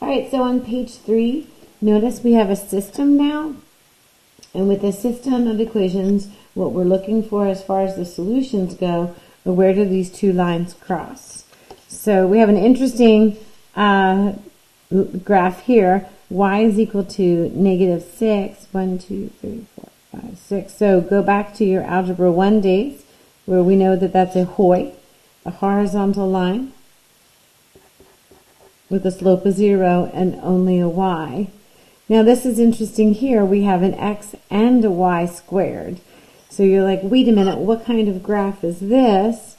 All right, so on page 3, notice we have a system now. And with the system of equations, what we're looking for as far as the solutions go, are where do these two lines cross? So we have an interesting graph here. Y is equal to -6. 1, 2, 3, 4, 5, 6. So go back to your Algebra 1 days, where we know that that's a HOI, a horizontal line with a slope of 0 and only a y. Now this is interesting here. We have an x and a y squared. So you're like, wait a minute, what kind of graph is this?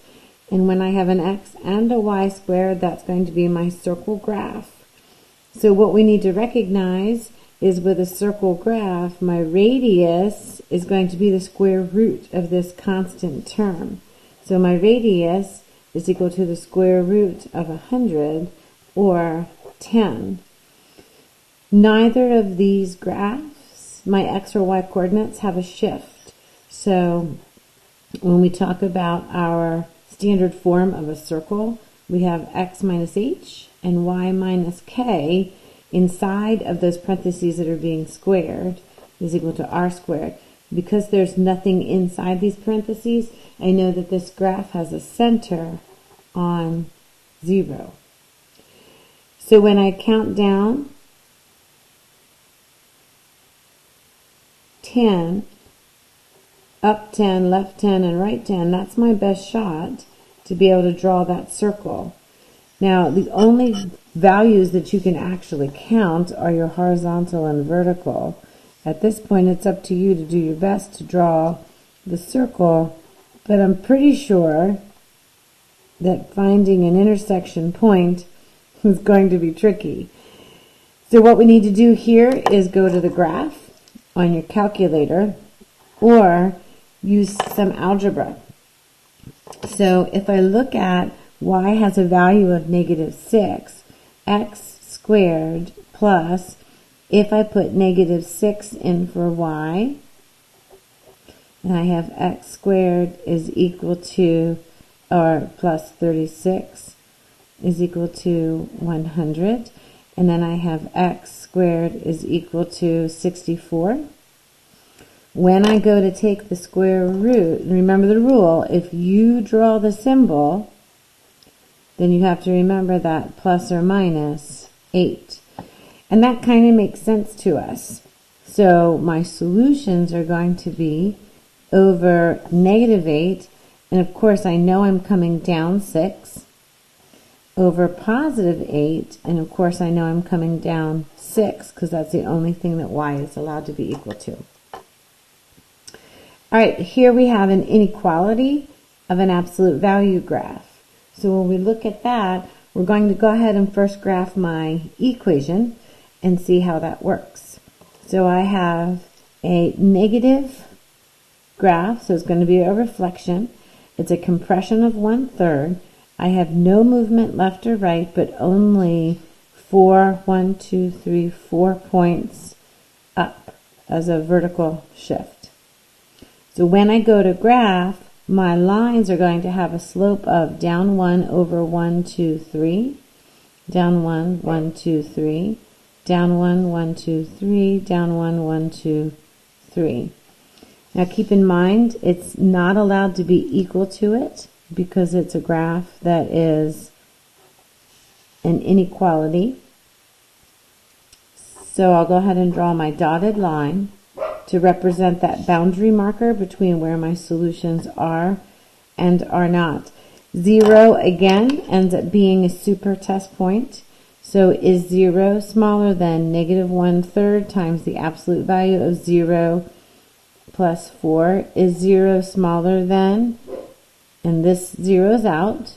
And when I have an x and a y squared, that's going to be my circle graph. So what we need to recognize is with a circle graph, my radius is going to be the square root of this constant term. So my radius is equal to the square root of 100, or 10. Neither of these graphs, my x or y coordinates, have a shift. So when we talk about our standard form of a circle, we have x minus h and y minus k inside of those parentheses that are being squared is equal to r squared. Because there's nothing inside these parentheses, I know that this graph has a center on 0. So when I count down 10, up 10, left 10, and right 10, that's my best shot to be able to draw that circle. Now, the only values that you can actually count are your horizontal and vertical. At this point, it's up to you to do your best to draw the circle, but I'm pretty sure that finding an intersection point is going to be tricky. So what we need to do here is go to the graph on your calculator or use some algebra. So if I look at y has a value of -6, x squared plus, if I put -6 in for y, and I have x squared is equal to, or plus 36, is equal to 100, and then I have x squared is equal to 64. When I go to take the square root, remember the rule, if you draw the symbol, then you have to remember that plus or minus 8. And that kind of makes sense to us. So my solutions are going to be over -8, and of course I know I'm coming down 6, over +8, and of course I know I'm coming down 6 because that's the only thing that y is allowed to be equal to. All right, here we have an inequality of an absolute value graph. So when we look at that, we're going to go ahead and first graph my equation and see how that works. So I have a negative graph, so it's going to be a reflection. It's a compression of 1/3. I have no movement left or right, but only 4 points up as a vertical shift. So when I go to graph, my lines are going to have a slope of down 1 over 1, 2, 3, down 1, 1, 2, 3, down 1, 1, 2, 3, down 1, 1, 2, 3. Now keep in mind, it's not allowed to be equal to it because it's a graph that is an inequality. So I'll go ahead and draw my dotted line to represent that boundary marker between where my solutions are and are not. 0, again, ends up being a super test point. So is 0 smaller than -1/3 times the absolute value of 0 plus 4? Is 0 smaller than, and this zeroes out,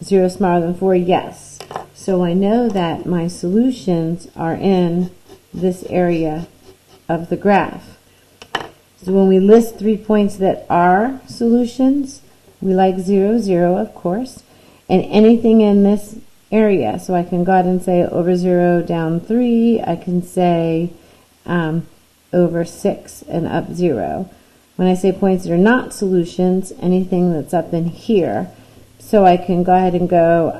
0 smaller than 4? Yes. So I know that my solutions are in this area of the graph. So when we list 3 points that are solutions, we like 0, 0, of course, and anything in this area. So I can go ahead and say over 0, down 3. I can say over 6 and up 0. When I say points that are not solutions, anything that's up in here. So I can go ahead and go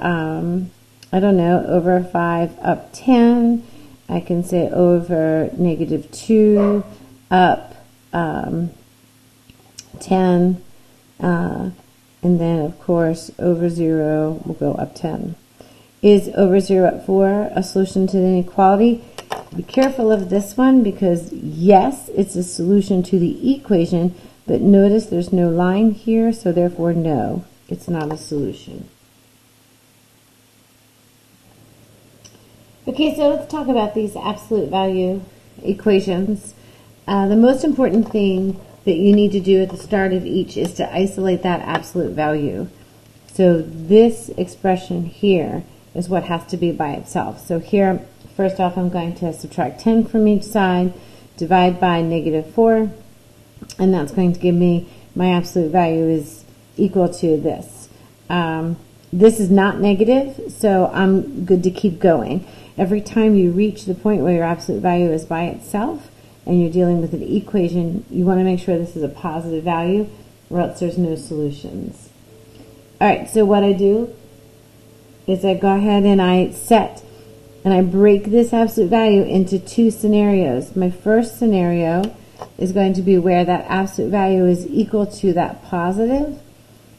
I don't know, over 5 up 10. I can say over negative 2 up 10. And then, of course, over 0 will go up 10. Is over 0 up 4 a solution to the inequality? Be careful of this one because, yes, it's a solution to the equation, but notice there's no line here, so therefore, no, it's not a solution. Okay, so let's talk about these absolute value equations. The most important thing that you need to do at the start of each is to isolate that absolute value. So this expression here is what has to be by itself. So here, first off, I'm going to subtract 10 from each side, divide by negative 4, and that's going to give me my absolute value is equal to this. This is not negative, so I'm good to keep going. Every time you reach the point where your absolute value is by itself and you're dealing with an equation, you want to make sure this is a positive value or else there's no solutions. All right, so what I do is I go ahead and I set and I break this absolute value into 2 scenarios. My first scenario is going to be where that absolute value is equal to that positive.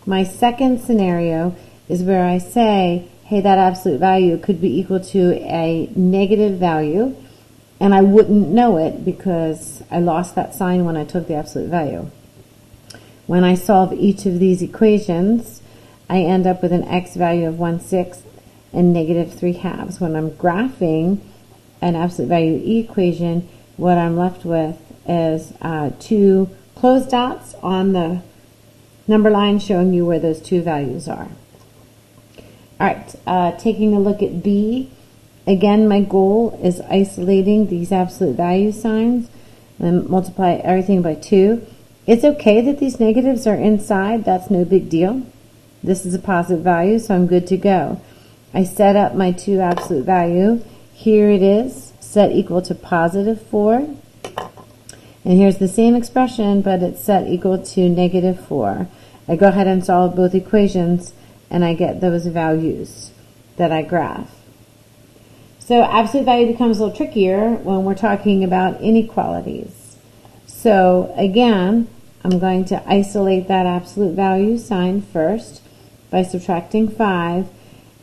My second scenario is where I say, hey, that absolute value could be equal to a negative value, and I wouldn't know it because I lost that sign when I took the absolute value. When I solve each of these equations, I end up with an x value of 1/6 and negative 3/2. When I'm graphing an absolute value equation, what I'm left with is 2 closed dots on the number line showing you where those 2 values are. All right, taking a look at B, again, my goal is isolating these absolute value signs and multiply everything by 2. It's okay that these negatives are inside. That's no big deal. This is a positive value, so I'm good to go. I set up my 2 absolute value. Here it is, set equal to positive 4. And here's the same expression, but it's set equal to negative 4. I go ahead and solve both equations, and I get those values that I graph. So absolute value becomes a little trickier when we're talking about inequalities. So again, I'm going to isolate that absolute value sign first by subtracting 5,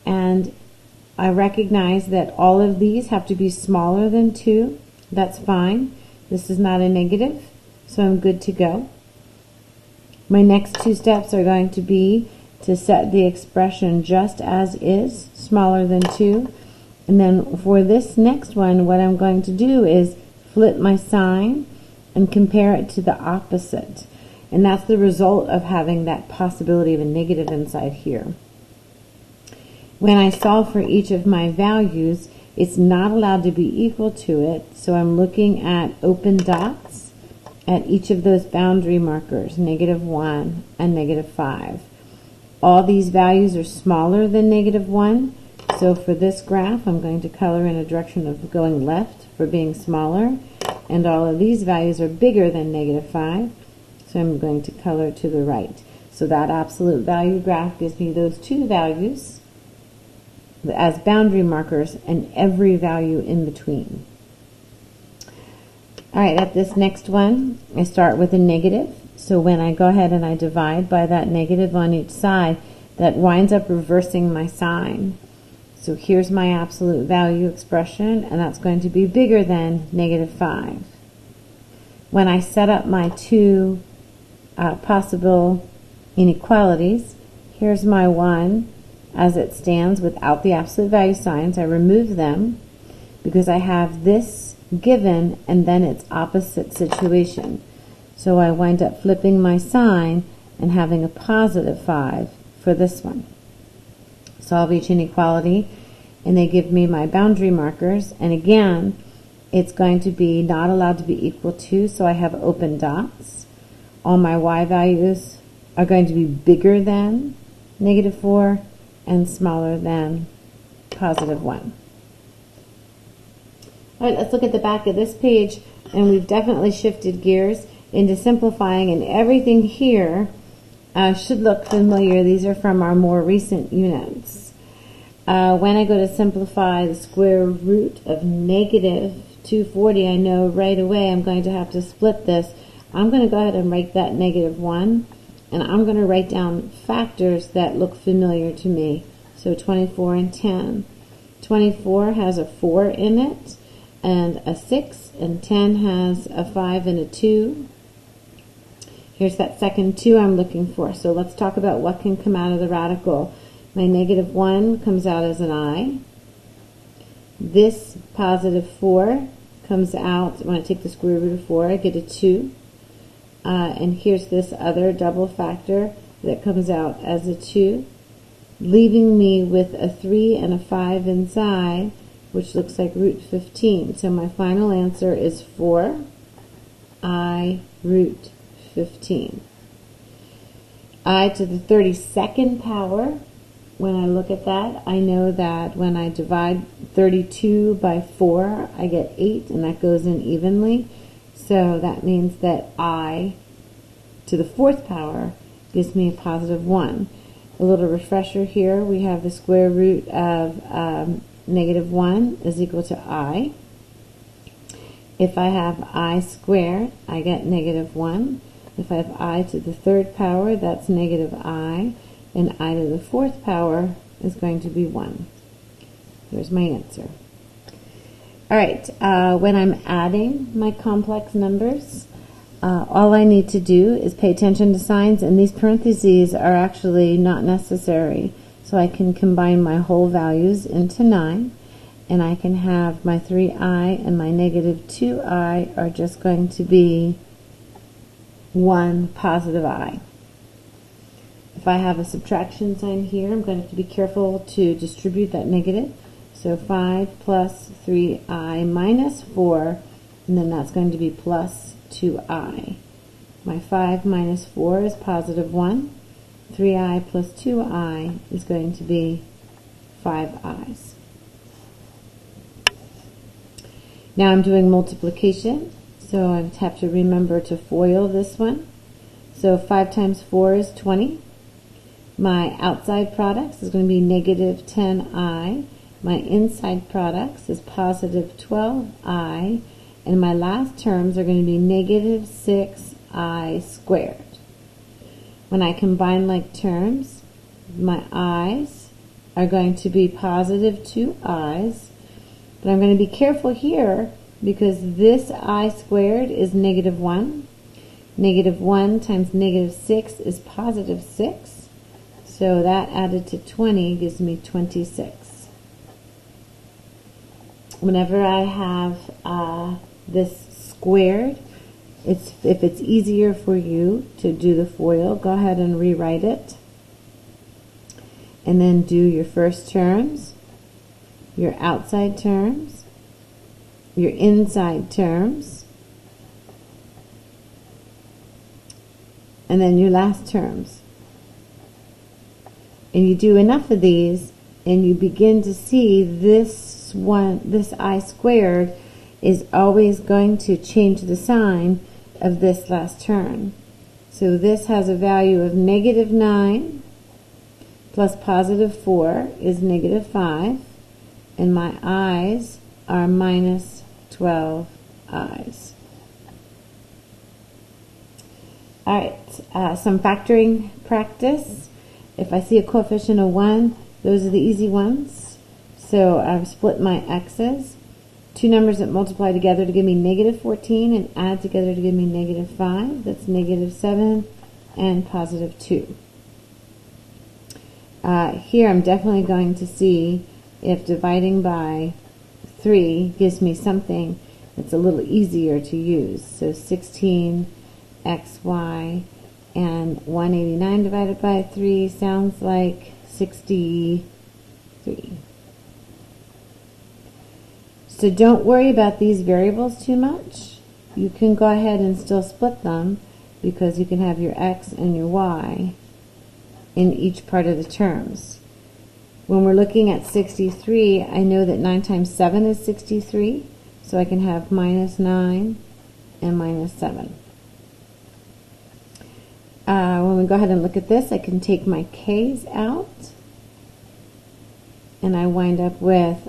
and I recognize that all of these have to be smaller than 2. That's fine. This is not a negative, so I'm good to go. My next 2 steps are going to be to set the expression just as is, smaller than 2. And then for this next one, what I'm going to do is flip my sign and compare it to the opposite. And that's the result of having that possibility of a negative inside here. When I solve for each of my values, it's not allowed to be equal to it, so I'm looking at open dots at each of those boundary markers, negative 1 and negative 5. All these values are smaller than negative 1, so for this graph, I'm going to color in a direction of going left for being smaller, and all of these values are bigger than negative 5, so I'm going to color to the right. So that absolute value graph gives me those 2 values as boundary markers and every value in between. All right, at this next one, I start with a negative. So when I go ahead and I divide by that negative on each side, that winds up reversing my sign. So here's my absolute value expression, and that's going to be bigger than negative 5. When I set up my 2 possible inequalities, here's my 1 as it stands without the absolute value signs. I remove them because I have this given and then its opposite situation. So I wind up flipping my sign and having a positive 5 for this one. Solve each inequality, and they give me my boundary markers. And again, it's going to be not allowed to be equal to, so I have open dots. All my y values are going to be bigger than negative 4 and smaller than positive 1. All right, let's look at the back of this page, and we've definitely shifted gears into simplifying, and everything here should look familiar. These are from our more recent units. When I go to simplify the square root of negative 240, I know right away I'm going to have to split this. I'm going to go ahead and write that negative 1, and I'm going to write down factors that look familiar to me. So 24 and 10. 24 has a 4 in it, and a 6, and 10 has a 5 and a 2. Here's that second 2 I'm looking for. So let's talk about what can come out of the radical. My negative 1 comes out as an I. This positive 4 comes out, when I take the square root of 4, I get a 2. And here's this other double factor that comes out as a 2, leaving me with a 3 and a 5 inside, which looks like root 15. So my final answer is 4I root 15. I to the 32nd power. When I look at that, I know that when I divide 32 by 4, I get 8, and that goes in evenly. So that means that I to the 4th power gives me a positive 1. A little refresher here, we have the square root of negative 1 is equal to I. If I have I squared, I get negative 1. If I have I to the 3rd power, that's negative I. And I to the 4th power is going to be 1. There's my answer. All right, when I'm adding my complex numbers, all I need to do is pay attention to signs, and these parentheses are actually not necessary. So I can combine my whole values into 9, and I can have my 3i and my negative 2i are just going to be 1 positive I. If I have a subtraction sign here, I'm going to have to be careful to distribute that negative. So 5 plus 3i minus 4, and then that's going to be plus 2i. My 5 minus 4 is positive 1. 3i plus 2i is going to be 5 i's. Now I'm doing multiplication, so I have to remember to FOIL this one. So 5 times 4 is 20. My outside products is going to be negative 10i. My inside products is positive 12i. And my last terms are going to be negative 6i squared. When I combine like terms, my i's are going to be positive 2i's. But I'm going to be careful here because this I squared is negative 1. Negative 1 times negative 6 is positive 6. So that added to 20 gives me 26. Whenever I have this squared, if it's easier for you to do the FOIL, go ahead and rewrite it. And then do your first terms, your outside terms, your inside terms, and then your last terms. And you do enough of these, and you begin to see this I squared is always going to change the sign of this last term. So this has a value of negative 9 plus positive 4 is negative 5, and my i's are minus 12 i's. All right, some factoring practice. If I see a coefficient of 1, those are the easy ones. So I've split my x's. Two numbers that multiply together to give me negative 14 and add together to give me negative 5. That's negative 7 and positive 2. Here I'm definitely going to see if dividing by 3 gives me something that's a little easier to use. So 16xy and 189 divided by 3 sounds like 63. So don't worry about these variables too much. You can go ahead and still split them because you can have your x and your y in each part of the terms. When we're looking at 63, I know that 9 times 7 is 63, so I can have minus 9 and minus 7. When we go ahead and look at this, I can take my k's out, and I wind up with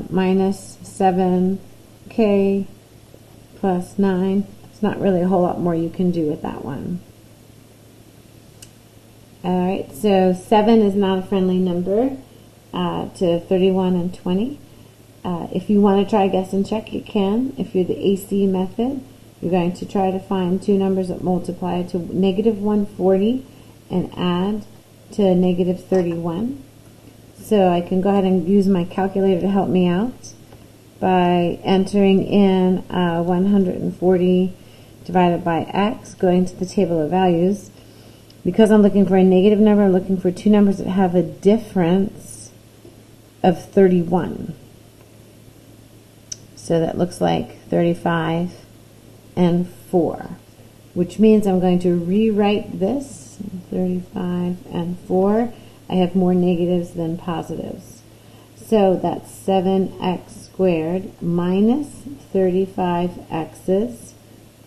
minus 7k plus 9. It's not really a whole lot more you can do with that one. Alright, so 7 is not a friendly number to 31 and 20. If you want to try guess and check, you can. If you're the AC method, you're going to try to find two numbers that multiply to negative 140 and add to negative 31. So I can go ahead and use my calculator to help me out by entering in 140 divided by x, going to the table of values. Because I'm looking for a negative number, I'm looking for two numbers that have a difference of 31. So that looks like 35 and 4, which means I'm going to rewrite this, 35 and 4. I have more negatives than positives. So that's 7x squared minus 35x's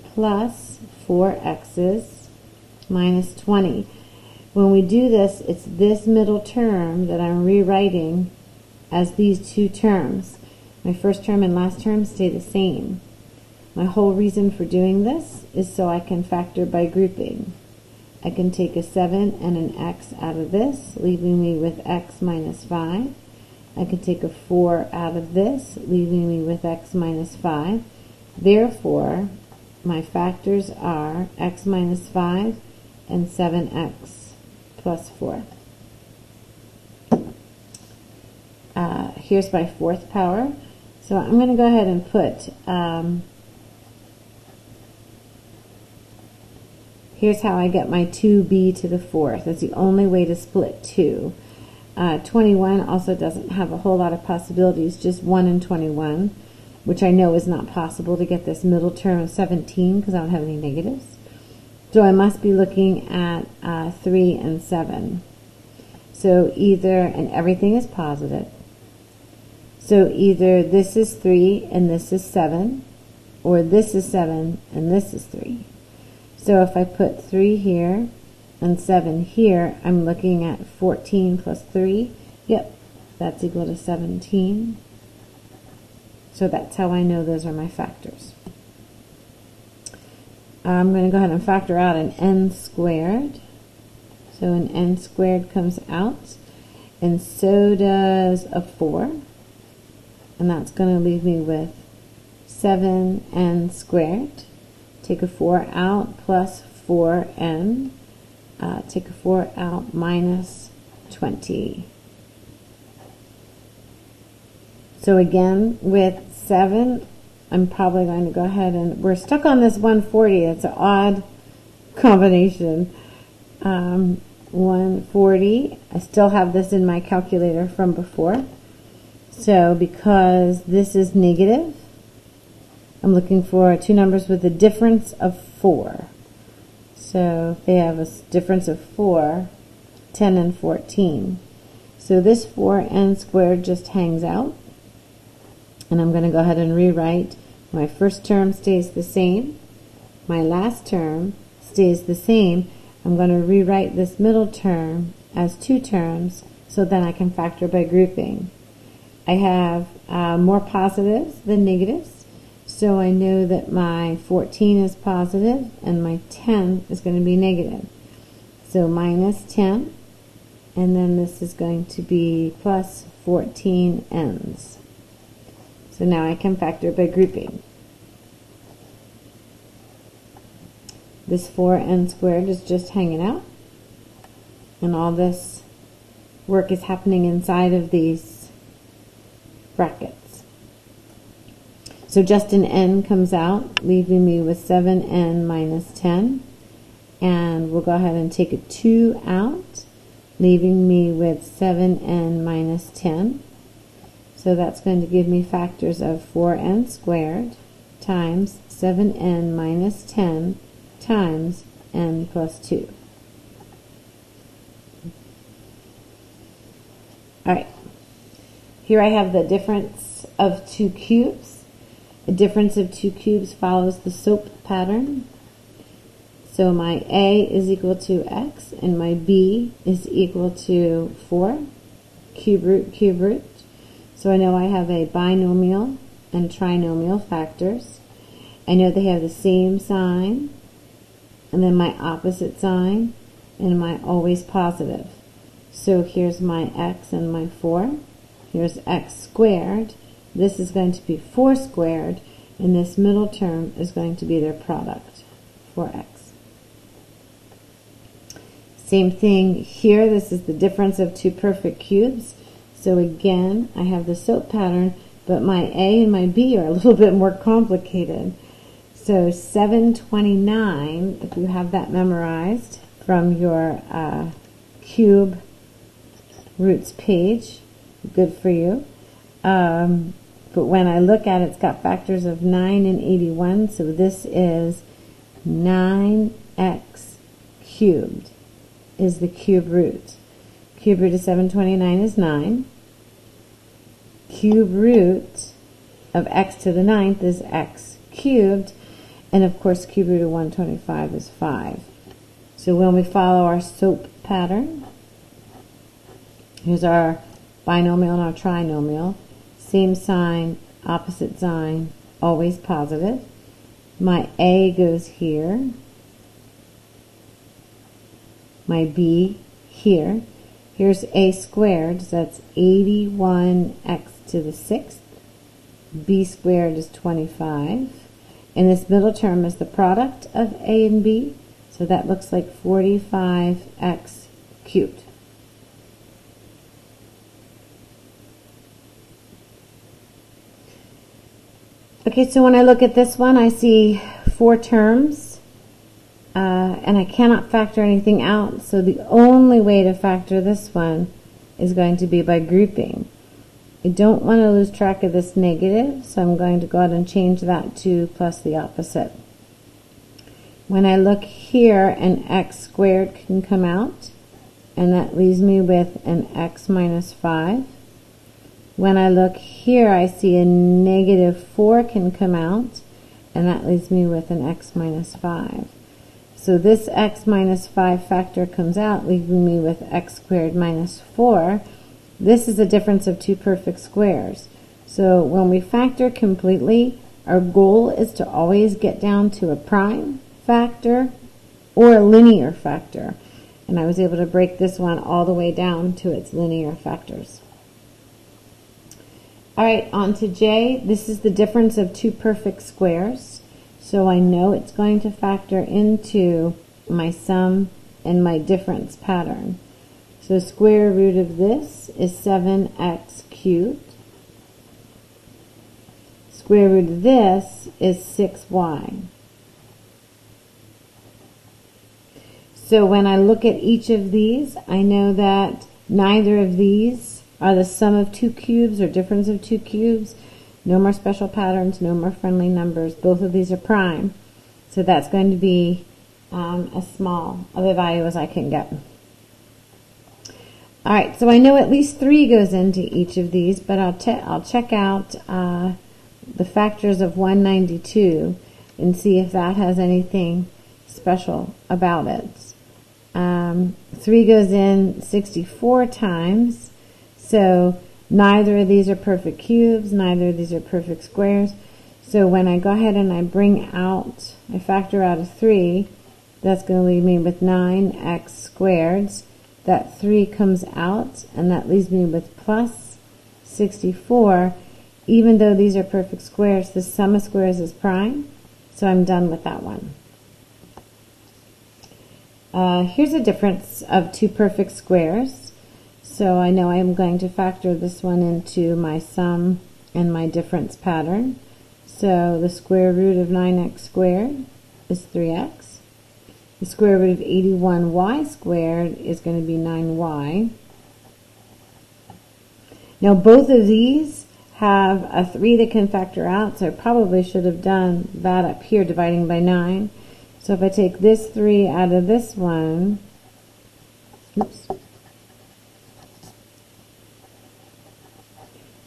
plus 4x's minus 20. When we do this, it's this middle term that I'm rewriting as these two terms. My first term and last term stay the same. My whole reason for doing this is so I can factor by grouping. I can take a 7 and an x out of this, leaving me with x minus 5. I can take a 4 out of this, leaving me with x minus 5. Therefore, my factors are x minus 5 and 7x plus 4. Here's my fourth power. So I'm going to go ahead and put, here's how I get my 2b to the fourth. That's the only way to split 2. 21 also doesn't have a whole lot of possibilities, just 1 and 21, which I know is not possible to get this middle term of 17 because I don't have any negatives. So I must be looking at 3 and 7. So either, and everything is positive, so either this is 3 and this is 7, or this is 7 and this is 3. So if I put 3 here and 7 here, I'm looking at 14 plus 3. Yep, that's equal to 17. So that's how I know those are my factors. I'm going to go ahead and factor out an n squared. So an n squared comes out, and so does a 4. And that's going to leave me with 7n squared. Take a 4 out, plus 4n. Take a 4 out, minus 20. So again, with 7, I'm probably going to go ahead and, we're stuck on this 140. It's an odd combination. 140. I still have this in my calculator from before. So because this is negative, I'm looking for two numbers with a difference of 4. So if they have a difference of 4, 10 and 14. So this 4n squared just hangs out. And I'm going to go ahead and rewrite. My first term stays the same. My last term stays the same. I'm going to rewrite this middle term as two terms so then I can factor by grouping. I have more positives than negatives, so I know that my 14 is positive and my 10 is going to be negative. So minus 10, and then this is going to be plus 14 n's. So now I can factor by grouping. This 4n squared is just hanging out, and all this work is happening inside of these brackets. So just an n comes out, leaving me with 7n minus 10. And we'll go ahead and take a 2 out, leaving me with 7n minus 10. So that's going to give me factors of 4n squared times 7n minus 10 times n plus 2. Alright, here I have the difference of two cubes. A difference of two cubes follows the SOAP pattern. So my a is equal to x and my b is equal to 4. Cube root, cube root. So I know I have a binomial and trinomial factors. I know they have the same sign, and then my opposite sign, and my always positive. So here's my x and my 4. Here's x squared. This is going to be 4 squared, and this middle term is going to be their product, 4x. Same thing here. This is the difference of two perfect cubes. So again, I have the SOAP pattern, but my A and my B are a little bit more complicated. So 729, if you have that memorized from your cube roots page, good for you. But when I look at it, it's got factors of 9 and 81, so this is 9x cubed is the cube root. Cube root of 729 is 9. Cube root of x to the 9th is x cubed. And of course, cube root of 125 is 5. So when we follow our SOAP pattern, here's our binomial and our trinomial. Same sign, opposite sign, always positive. My A goes here. My B here. Here's A squared, so that's 81x to the 6th. B squared is 25. And this middle term is the product of A and B, so that looks like 45x cubed. Okay, so when I look at this one, I see 4 terms. And I cannot factor anything out, so the only way to factor this one is going to be by grouping. I don't want to lose track of this negative, so I'm going to go ahead and change that to plus the opposite. When I look here, an x squared can come out, and that leaves me with an x minus 5. When I look here, I see a negative 4 can come out, and that leaves me with an x minus 5. So this x minus 5 factor comes out, leaving me with x squared minus 4. This is a difference of two perfect squares. So when we factor completely, our goal is to always get down to a prime factor or a linear factor. And I was able to break this one all the way down to its linear factors. All right, on to J. This is the difference of two perfect squares. So I know it's going to factor into my sum and my difference pattern. So square root of this is 7x cubed. Square root of this is 6y. So when I look at each of these, I know that neither of these are the sum of two cubes or difference of two cubes. No more special patterns, no more friendly numbers. Both of these are prime. So that's going to be as small of a value as I can get. All right, so I know at least 3 goes into each of these, but I'll check out the factors of 192 and see if that has anything special about it. 3 goes in 64 times, so neither of these are perfect cubes, neither of these are perfect squares. So when I go ahead and I factor out a 3, that's going to leave me with 9x squareds. That 3 comes out, and that leaves me with plus 64. Even though these are perfect squares, the sum of squares is prime, so I'm done with that one. Here's a difference of two perfect squares. So I know I'm going to factor this one into my sum and my difference pattern. So the square root of 9x squared is 3x. The square root of 81y squared is going to be 9y. Now both of these have a 3 that can factor out, so I probably should have done that up here, dividing by 9. So if I take this 3 out of this one,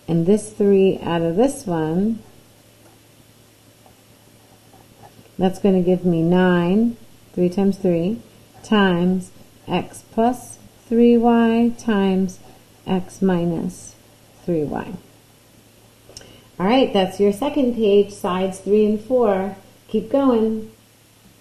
and this 3 out of this one, that's going to give me 9, 3 times 3, times x plus 3y times x minus 3y. All right, that's your second page, sides 3 and 4. Keep going.